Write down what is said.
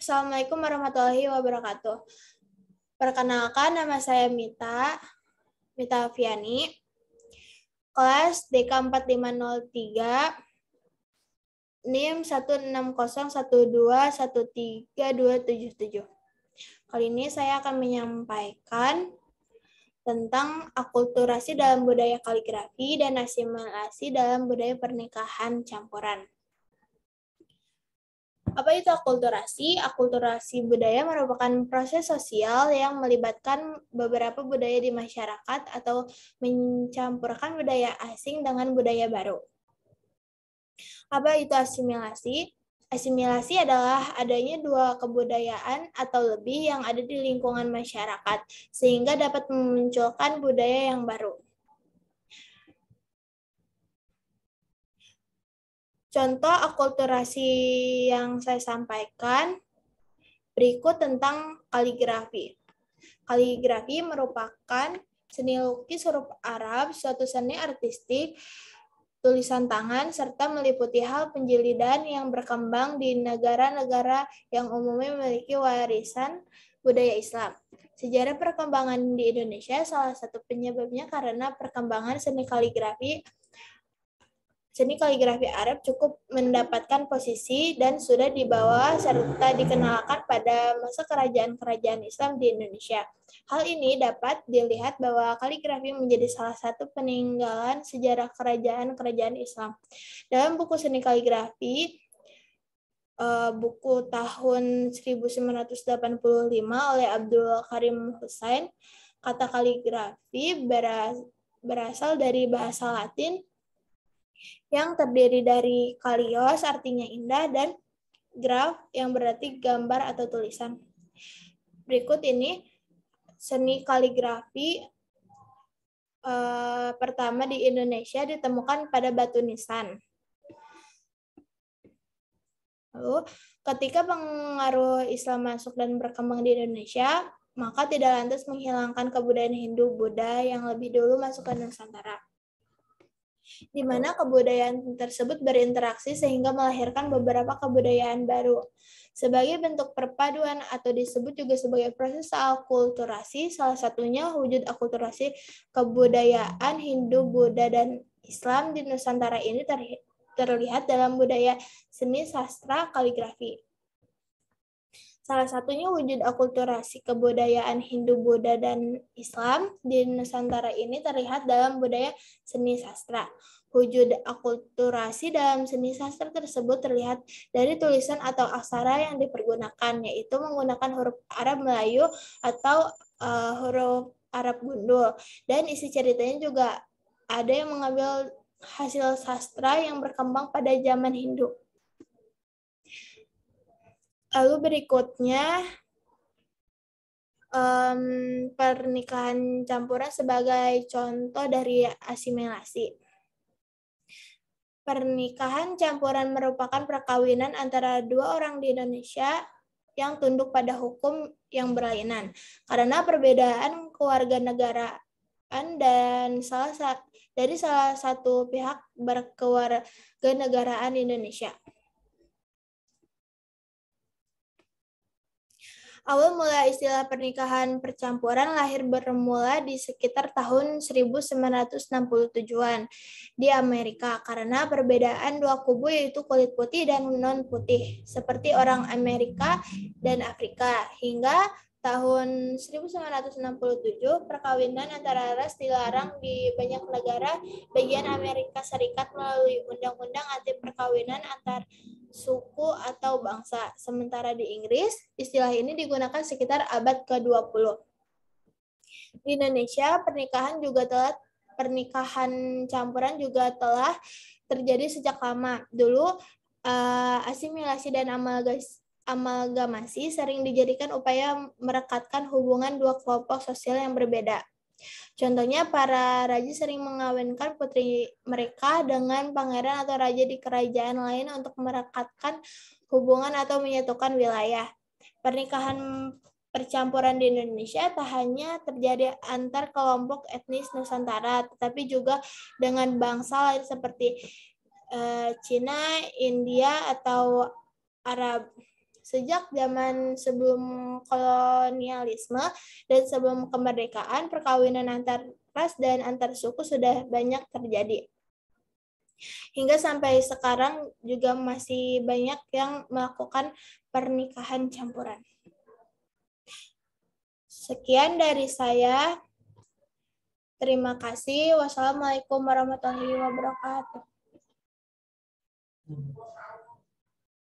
Assalamualaikum warahmatullahi wabarakatuh. Perkenalkan, nama saya Mita Afiani, kelas DK 4503, NIM 160121327. Kali ini saya akan menyampaikan tentang akulturasi dalam budaya kaligrafi dan asimilasi dalam budaya pernikahan campuran. Apa itu akulturasi? Akulturasi budaya merupakan proses sosial yang melibatkan beberapa budaya di masyarakat atau mencampurkan budaya asing dengan budaya baru. Apa itu asimilasi? Asimilasi adalah adanya dua kebudayaan atau lebih yang ada di lingkungan masyarakat, sehingga dapat memunculkan budaya yang baru. Contoh akulturasi yang saya sampaikan berikut tentang kaligrafi. Kaligrafi merupakan seni lukis huruf Arab, suatu seni artistik, tulisan tangan, serta meliputi hal penjilidan yang berkembang di negara-negara yang umumnya memiliki warisan budaya Islam. Sejarah perkembangan di Indonesia salah satu penyebabnya karena perkembangan seni kaligrafi Arab cukup mendapatkan posisi dan sudah dibawa serta dikenalkan pada masa kerajaan-kerajaan Islam di Indonesia. Hal ini dapat dilihat bahwa kaligrafi menjadi salah satu peninggalan sejarah kerajaan-kerajaan Islam. Dalam buku seni kaligrafi, buku tahun 1985 oleh Abdul Karim Hussein, kata kaligrafi berasal dari bahasa Latin yang terdiri dari kalios artinya indah dan graf yang berarti gambar atau tulisan. Berikut ini seni kaligrafi pertama di Indonesia ditemukan pada batu nisan. Lalu ketika pengaruh Islam masuk dan berkembang di Indonesia, maka tidak lantas menghilangkan kebudayaan Hindu-Buddha yang lebih dulu masuk ke Nusantara, di mana kebudayaan tersebut berinteraksi sehingga melahirkan beberapa kebudayaan baru. Sebagai bentuk perpaduan atau disebut juga sebagai proses akulturasi, salah satunya wujud akulturasi kebudayaan Hindu, Buddha, dan Islam di Nusantara ini terlihat dalam budaya seni sastra kaligrafi. Salah satunya wujud akulturasi kebudayaan Hindu, Buddha, dan Islam di Nusantara ini terlihat dalam budaya seni sastra. Wujud akulturasi dalam seni sastra tersebut terlihat dari tulisan atau aksara yang dipergunakan, yaitu menggunakan huruf Arab Melayu atau huruf Arab gundul. Dan isi ceritanya juga ada yang mengambil hasil sastra yang berkembang pada zaman Hindu. Lalu berikutnya, pernikahan campuran sebagai contoh dari asimilasi. Pernikahan campuran merupakan perkawinan antara dua orang di Indonesia yang tunduk pada hukum yang berlainan karena perbedaan kewarganegaraan dan dari salah satu pihak berkewarganegaraan Indonesia. Awal mula istilah pernikahan percampuran lahir bermula di sekitar tahun 1967-an di Amerika karena perbedaan dua kubu yaitu kulit putih dan non-putih, seperti orang Amerika dan Afrika. Hingga tahun 1967, perkawinan antara ras dilarang di banyak negara bagian Amerika Serikat melalui undang-undang anti perkawinan antar suku atau bangsa. Sementara di Inggris, istilah ini digunakan sekitar abad ke-20. Di Indonesia, pernikahan campuran juga telah terjadi sejak lama. Dulu, asimilasi dan amalgamasi sering dijadikan upaya merekatkan hubungan dua kelompok sosial yang berbeda. Contohnya, para raja sering mengawinkan putri mereka dengan pangeran atau raja di kerajaan lain untuk merekatkan hubungan atau menyatukan wilayah. Pernikahan percampuran di Indonesia tak hanya terjadi antar kelompok etnis Nusantara, tetapi juga dengan bangsa lain seperti Cina, India, atau Arab. Sejak zaman sebelum kolonialisme dan sebelum kemerdekaan, perkawinan antar ras dan antar suku sudah banyak terjadi. Hingga sampai sekarang juga masih banyak yang melakukan pernikahan campuran. Sekian dari saya. Terima kasih. Wassalamualaikum warahmatullahi wabarakatuh.